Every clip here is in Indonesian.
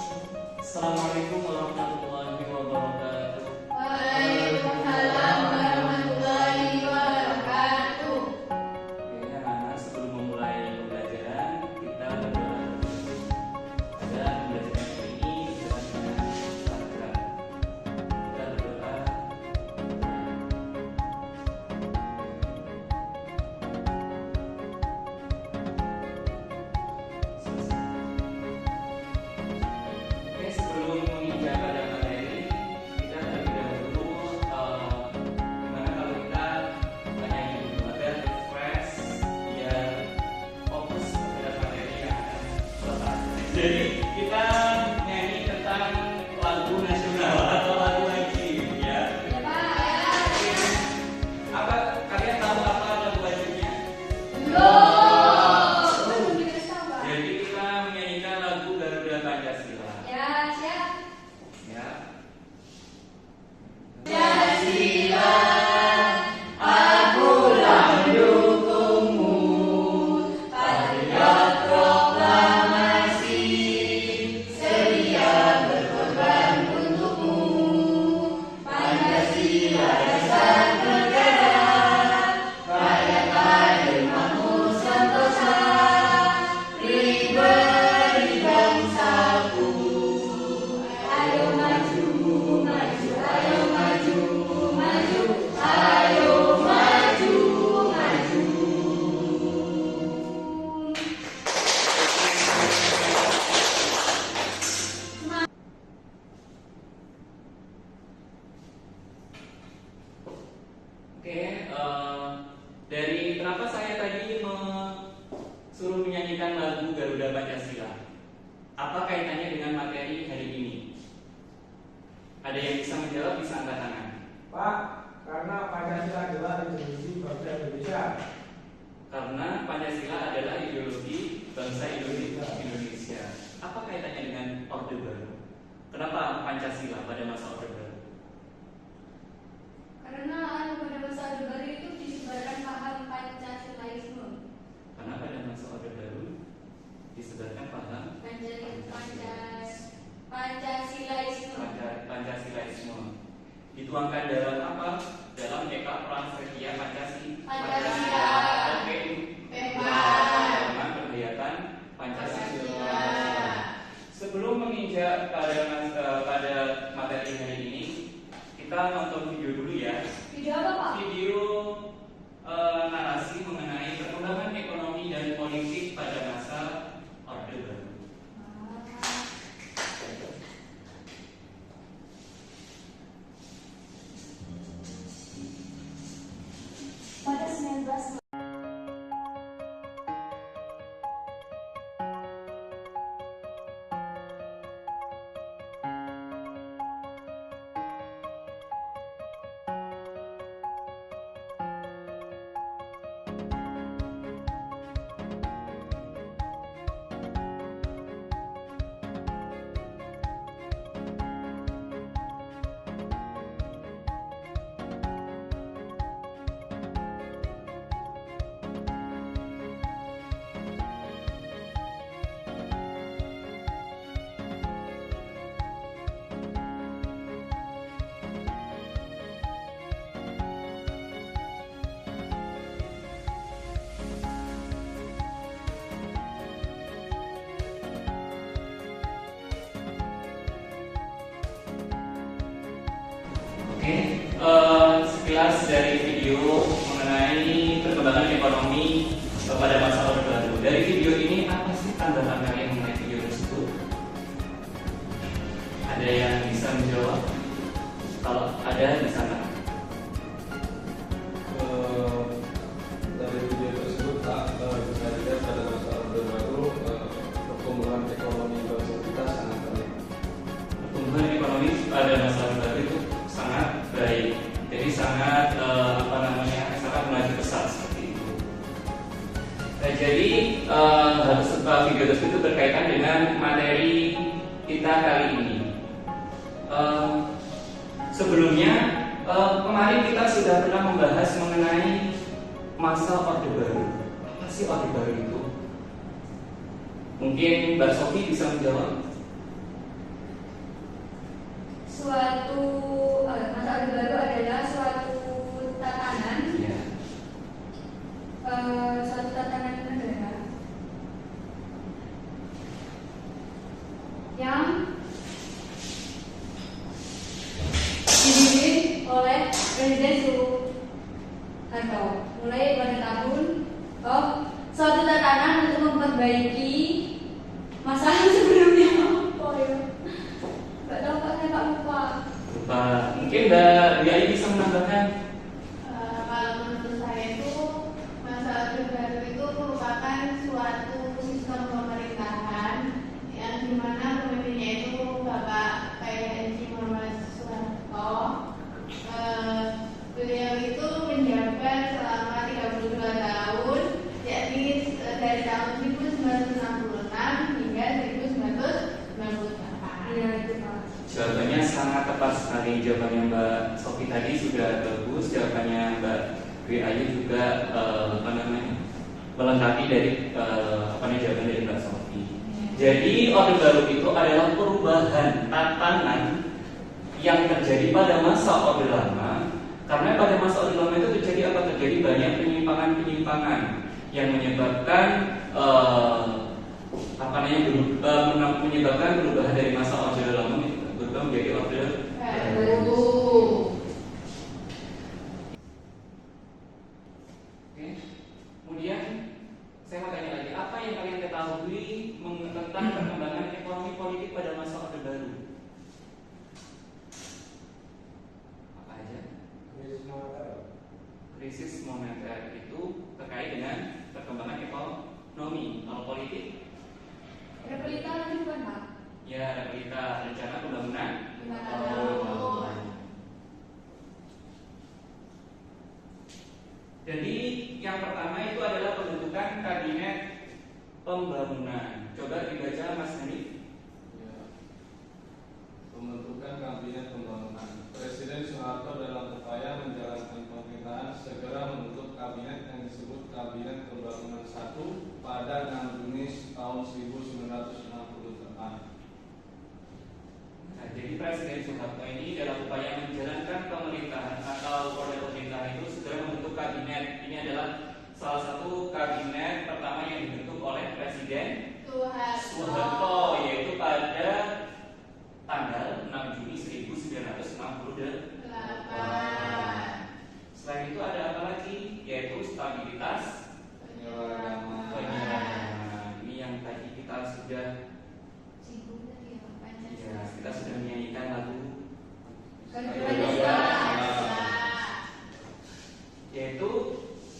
Assalamualaikum warahmatullahi wabarakatuh. Waalaikumsalam warahmatullahi wabarakatuh. Oke, anak-anak, sebelum memulai pembelajaran kita berdoa. Pada pembelajaran ini kita dengan sabar. Kita berdoa. Oke, sebelum menginjak pada materi, kita terlebih dahulu gimana kalau kita menyanyi dulu agar refresh biar fokus pada materi yang akan selesai. Jadi kita nyanyi tentang lagu nasional atau lagu wajib ya. Ya Pak. Apa kalian tahu apa lagu wajibnya? Belum dikasih tahu Pak. Jadi kita menyanyikan lagu Garuda Pancasila. Ya siap. Ya. Pancasila, aku mendukungmu. Patriot proklamasi, sedia berkorban untukmu. Pancasila dasar negara, rakyat adil makmur sentosa. Beri bangsaku, ayo maju, maju, ayo maju, maju, ayo maju, maju. Oke, dari kenapa saya tadi suruh menyanyikan lagu Garuda Pancasila? Apa kaitannya dengan materi hari ini? Ada yang bisa menjawab, bisa angkat tangan. Pak, karena Pancasila adalah ideologi bangsa Indonesia. Karena Pancasila adalah ideologi bangsa Indonesia. Apa kaitannya dengan Orde Baru? Kenapa Pancasila pada masa Orde Baru? Karena pada masa Orde Baru itu disebarkan paham Pancasilaisme. Karena pada masa Orde Baru disebarkan paham Pancasilaisme. Pancasilaisme. Dituangkan dalam apa? Dalam Eka Prasetya Pancasila. Dengan kegiatan Pancasila. Sebelum menginjak pada materi hari ini, kita nonton video dulu ya. Video apa Pak? Video narasi mengenai perkembangan ekonomi dan politik pada masa Orde Baru. Pada 19 Oke, sekilas dari video mengenai perkembangan ekonomi pada masa Orde Baru. Dari video ini apa sih tanggapan kalian mengenai video tersebut? Ada yang bisa menjawab? Kalau ada bisa nggak? Dari video tersebut Pak, bisa dilihat pada masa Orde Baru pertumbuhan ekonomi bangsa kita sangat baik. Pertumbuhan ekonomi pada masa Orde Baru itu sangat baik. Jadi sangat sangat maju pesat seperti itu. Nah, jadi video tersebut berkaitan dengan materi kita kali ini. Sebelumnya kemarin kita sudah pernah membahas mengenai masa Orde Baru. Apa sih Orde Baru itu? Mungkin Mbak Sofi bisa menjawab. suatu masa orde baru adalah suatu tatanan Ya. suatu tatanan negara yang dipimpin oleh Presiden Soeharto mulai pada tahun suatu tatanan untuk memperbaiki masalah sebelumnya. Oh ya, nggak tahu Pak, saya nggak lupa. Mungkin Mbak Dwi Ayu bisa menambahkan. Kalau menurut saya itu masa orde baru itu merupakan suatu sistem pemerintahan yang dimana pemimpinnya itu Bapak K.H. Muhammad Soeharto. Beliau itu menjabat selama 32 tahun, yakni dari tahun 1966 hingga 1998. Iya itu Pak. Jawabannya sangat tepat sekali. Jawabannya Mbak Sofi tadi sudah bagus. Jawabannya Mbak Dwi Ayu juga melengkapi dari jawaban dari Mbak Sofi. Jadi orde baru itu adalah perubahan tatanan yang terjadi pada masa orde lama. Karena pada masa orde lama itu terjadi apa? Terjadi banyak penyimpangan-penyimpangan yang menyebabkan menyebabkan perubahan dari masa orde lama berubah menjadi orde baru. Oke. Kemudian saya mau tanya lagi, apa yang kalian ketahui tentang perkembangan ekonomi politik pada masa orde baru? Apa aja? Krisis moneter itu terkait dengan perkembangan ekonomi. Kalau politik? Repelita lagi bukan Pak? Ya, ada berita rencana pembangunan. Jadi yang pertama itu adalah pembentukan kabinet pembangunan. Coba dibaca Mas Hanif. Ya. Pembentukan kabinet pembangunan. Presiden Soeharto dalam upaya menjalankan pemerintahan segera membentuk kabinet yang disebut Kabinet Pembangunan 1 pada 6 Juni tahun 1968. Nah, jadi Presiden Soeharto ini dalam upaya menjalankan pemerintahan atau roda pemerintahan itu segera membentuk kabinet. Ini adalah salah satu kabinet pertama yang dibentuk oleh Presiden Soeharto, yaitu pada tanggal 6 Juni 1968. Selain itu ada apa lagi? Yaitu stabilitas penyelenggaraan. Ini yang tadi kita sudah kita sudah menyanyikan lagu yaitu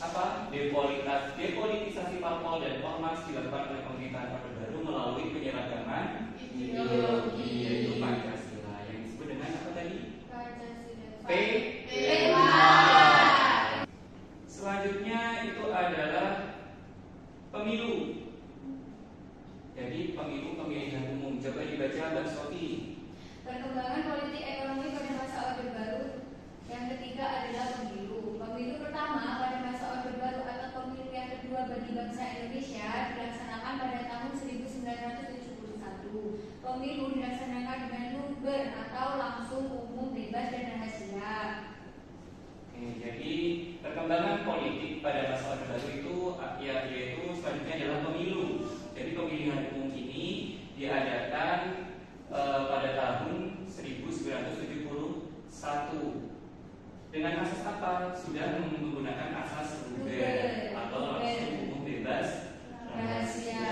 apa? Depolitisasi parpol dan ormas dilakukan oleh pemerintahan orde baru melalui penyeragaman ideologi yaitu Pancasila yang disebut dengan apa tadi? P. Selanjutnya itu adalah pemilu. Jadi pemilu pemilihan umum. Coba dibaca Mbak Sofi. Perkembangan politik ekonomi pada masa orde baru yang ketiga adalah pemilu. Pemilu pertama pada masa orde baru atau pemilu yang kedua bagi bangsa Indonesia dilaksanakan pada tahun 1971. Pemilu dilaksanakan dengan luber atau langsung, umum, bebas dan rahasia. Jadi perkembangan politik pada masa orde baru itu yaitu selanjutnya adalah pemilu. Jadi pemilihan umum ini diadakan pada tahun 1971. Dengan asas apa? Sudah menggunakan asas luber atau langsung, umum, bebas, rahasia.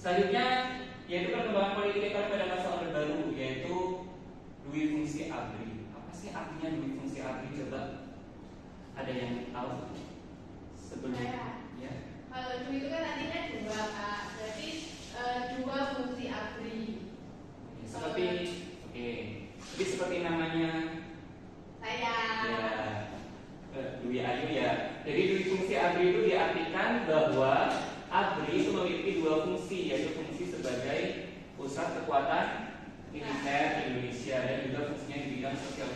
Selanjutnya yaitu perkembangan politik ekonomi pada masa orde baru yaitu dui fungsi ABRI. Apa sih artinya dui fungsi ABRI? Coba ada yang tahu sebelumnya? Ya. Kalau dua itu kan artinya dua Pak, berarti dua fungsi ABRI. Seperti namanya Saya. ya Dwi Ayu ya. Jadi dui fungsi ABRI itu diartikan bahwa ABRI itu memiliki dua fungsi, yaitu fungsi sebagai pusat kekuatan militer Indonesia dan juga fungsinya di bidang sosial.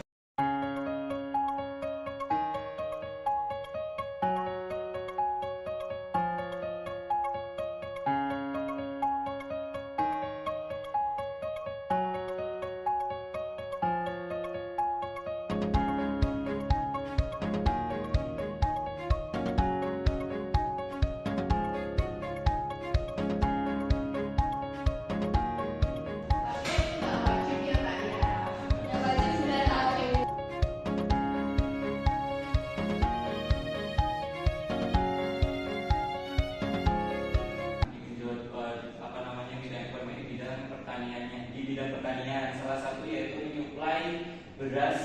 beras,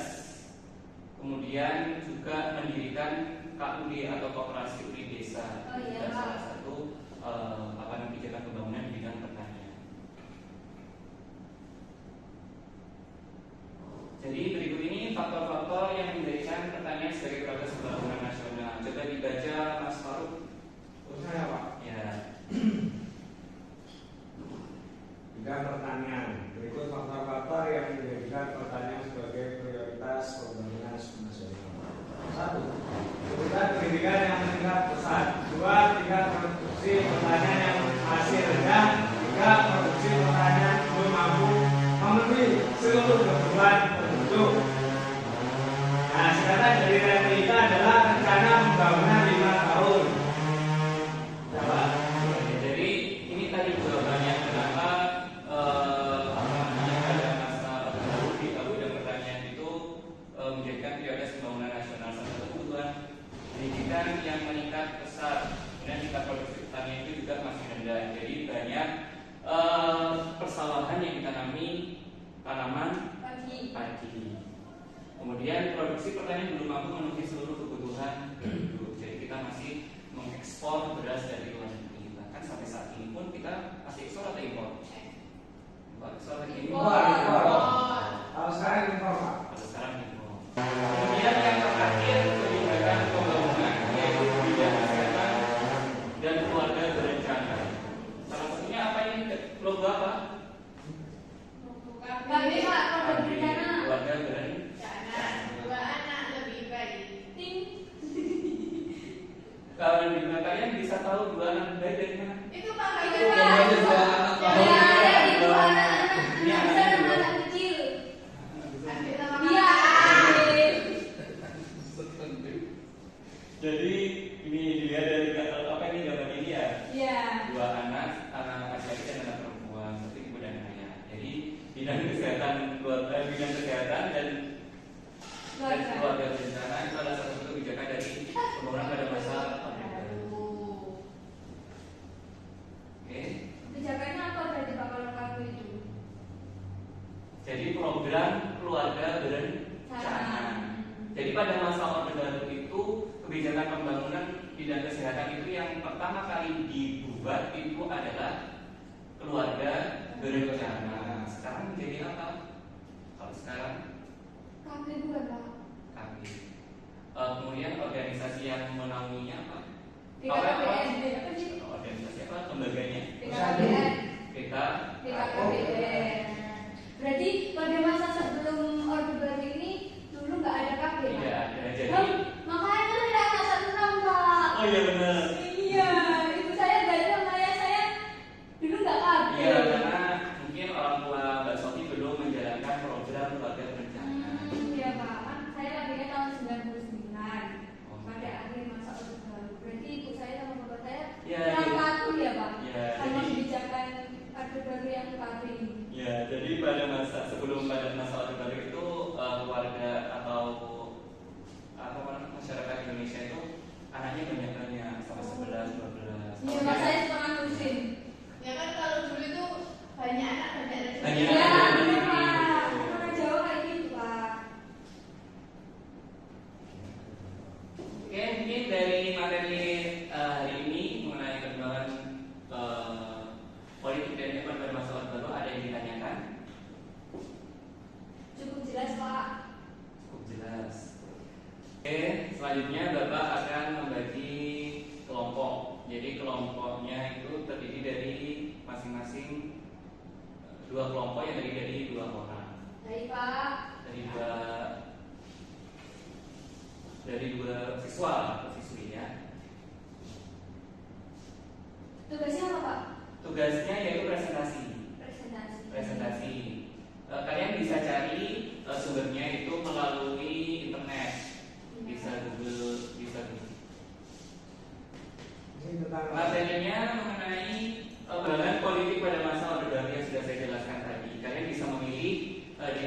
kemudian juga mendirikan KUD atau Koperasi Uri Desa. Oh iya, Dan Pak. salah satu kebijakan pembangunan di bidang pertanian. Jadi berikut ini faktor-faktor yang menjadikan pertanian sebagai prioritas pembangunan nasional. Coba dibaca Mas Faruk. Saya Pak. Ya. Bidang pertanian. Berikut faktor-faktor yang menjadikan pertanian sebagai prioritas pembangunan nasional. 1. Kebutuhan pendidikan yang meningkat pesat. 2. Tingkat produksi pertanian yang masih rendah. 3. Produksi pertanian belum mampu memenuhi seluruh kebutuhan penduduk. Nah, sekarang dari kita adalah rencana pembangunan 5 tahun. Coba. Jadi ini tadi jawabannya kenapa pada masa baru di bidang pertanian itu menjadikan prioritas pembangunan nasional. Salah satu kebutuhan pendidikan yang meningkat pesat, kemudian tingkat produksi pertanian itu juga masih rendah. Jadi banyak persawahan yang ditanami tanaman padi. Kemudian produksi pertanian belum mampu memenuhi seluruh kebutuhan penduduk. Jadi kita masih mengekspor beras dari luar negeri. Bahkan sampai saat ini pun kita masih ekspor atau impor? Ekspor atau impor? Kalau sekarang impor Pak. Kalau sekarang impor. Kemudian yang terakhir kebijakan pembangunan yaitu bidang kesehatan dan keluarga berencana. Salah satunya apa ini? Logo apa? Kami Pak, keluarga berencana. Keluarga berencana. Dua anak lebih baik. Ting. Kalau di mana kalian bisa tahu dua anak baik dari mana? Itu Pak Itu Kak. Pak. Oh, Ya, itu oh. anak-anak Ini besar anaknya sama dua. anak kecil. Adik sama Iya. Jadi ini dilihat dari apa ini gambar ini ya? Iya. Dua anak laki-laki dan anak perempuan, seperti ibu dan ayah. Jadi bidang kesehatan dan keluarga berencana itu adalah salah satu kebijakan dari pembangunan pada masa Orde Baru. Oke. Kebijakannya apa berarti Pak kalau kamu itu? Jadi program keluarga berencana. Jadi pada masa Orde Baru itu kebijakan pembangunan bidang kesehatan itu yang pertama kali dibuat itu adalah keluarga berencana. Sekarang menjadi apa? Kalau sekarang Kamu bukan Pak? kami. Kemudian organisasi yang menaunginya apa? BKKBN. Apa sih? Organisasi apa? Lembaganya? BKKBN. BK. BKKBN. Berarti pada masa sebelum Orde Baru ini dulu nggak ada KB Pak? Tidak ada. Jadi. Makanya kan ada angkatan 6 Pak. Oh iya benar. Iya, ibu saya dari sama ayah saya dulu nggak KB. Iya karena mungkin orang tua Mbak Sofi belum menjalankan program keluarga berencana. Iya Pak, kan saya lahirnya tahun 99 pada akhir masa Orde Baru. Berarti ibu saya sama bapak saya Iya, kurang iya. patuh ya Pak? Iya, Sama jadi- kebijakan Orde Baru yang KB ini. Ya, jadi pada masa Orde Baru itu keluarga atau masyarakat Indonesia itu anaknya banyak-banyak sampai 11, 12. Iya Pak, saya setengah muslim. Ya kan kalau dulu itu banyak anak banyak rezeki. Banyak Iya, anak. benar Pak. Orang Jawa kayak gitu Pak. Oke, mungkin dari materi hari ini mengenai perkembangan politik dan ekonomi pada masa Orde Baru ada yang ditanyakan? Cukup jelas Pak. Cukup jelas. Oke, selanjutnya Bapak akan membagi kelompok. Jadi kelompoknya itu terdiri dari masing-masing dua kelompok yang terdiri dari dua orang. Baik Pak. Dari dua siswa atau siswi ya. Tugasnya apa Pak? Tugasnya yaitu presentasi. Presentasi. Kalian bisa cari sumbernya itu melalui internet. Bisa Google. Ini tentang Materinya mengenai perkembangan politik pada masa Orde Baru yang sudah saya jelaskan tadi. Kalian bisa memilih di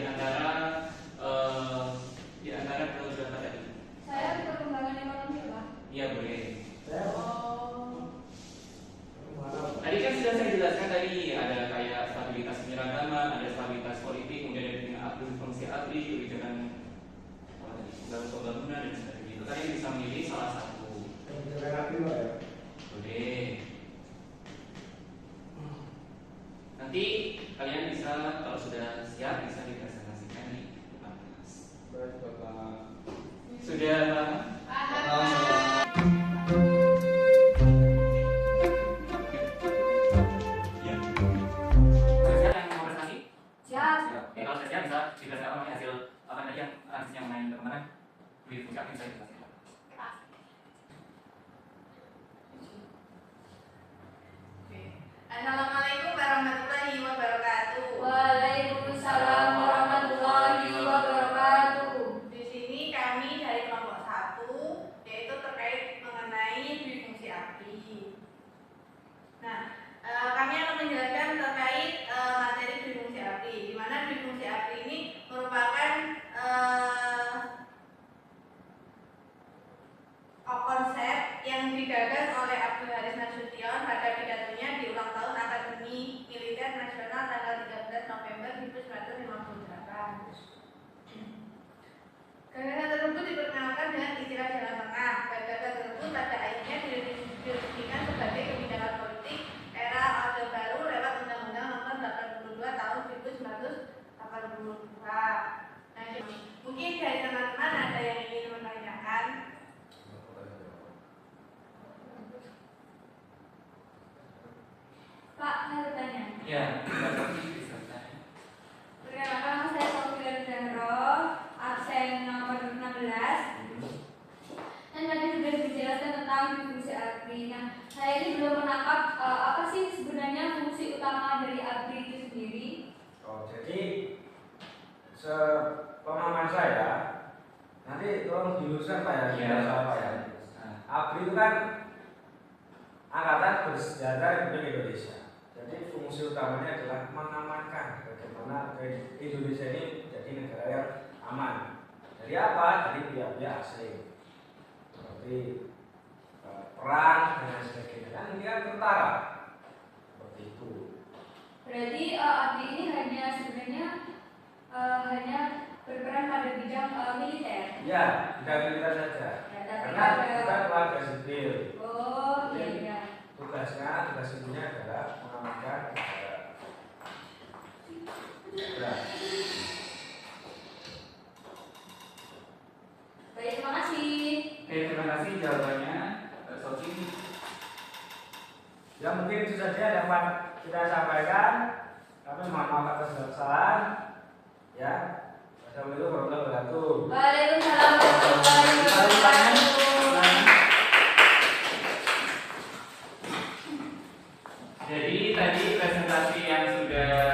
antara beberapa tadi. Saya perkembangan ekonomi Pak. Iya boleh. saya Oh. Tadi kan sudah saya jelaskan tadi ada kayak stabilitas penyeragaman, ada stabilitas politik, kemudian ada dengan fungsi ABRI, kebijakan dalam pembangunan dan sebagainya. Itu kalian bisa memilih salah satu. Ya. Boleh. Nanti kalian bisa kalau sudah siap bisa dipresentasikan di depan kelas. Baik, Bapak. Sudah paham? Ya. Sudah siap yang mau presentasi? Siap. Oke, kalau sudah siap bisa dipresentasikan mengenai hasil apa tadi yang analisisnya mengenai perkembangan di fungsi aktif saya jelaskan. Assalamualaikum warahmatullahi wabarakatuh. Waalaikumsalam warahmatullahi wabarakatuh. Di sini kami dari kelompok 1 yaitu terkait mengenai difungsi APRI. Nah, kami akan menjelaskan terkait materi difungsi APRI, di mana difungsi APRI ini merupakan konsep yang digagas oleh Abdul Haris Nasution pada pidatonya di ulang tahun Akademi Militer Nasional tanggal 13 November 1958. Gagasan tersebut diperkenalkan dengan istilah jalan tengah. Gagasan tersebut pada akhirnya diresmikan sebagai kebijakan politik era Orde Baru lewat Undang-Undang Nomor 82 Tahun 1982. Nah, mungkin dari teman-teman ada yang ingin menanyakan. Pak, saya bertanya. Ya, bisa. Perkenalkan nama saya Sofia Rizandro, absen nomor 16. Dan tadi sudah dijelaskan tentang fungsi APRI. Nah, saya ini belum menangkap apa sih sebenarnya fungsi utama dari APRI itu sendiri. Oh, jadi sepemahaman saya, nanti tolong diluruskan Pak ya, Iya. Pak ya. ABRI itu kan Angkatan Bersenjata Republik Indonesia. Jadi fungsi utamanya adalah mengamankan bagaimana Indonesia ini menjadi negara yang aman. Dari apa? Dari pihak-pihak asing, seperti perang dan sebagainya. Kan ini kan tentara, seperti itu. Berarti APRI ini hanya sebenarnya hanya berperan pada bidang militer. Ya, bidang militer saja. Ya, tapi Karena ada. kita keluarga sipil. Oh iya. Tugas sipilnya adalah mengamankan negara. Ya. Baik, terima kasih. Oke, terima kasih jawabannya, Sofi. Ya mungkin itu saja yang dapat kita sampaikan. Kami mohon maaf atas kesalahan. Ya. Assalamualaikum warahmatullahi wabarakatuh. Waalaikumsalam warahmatullahi wabarakatuh. Jadi tadi presentasi yang sudah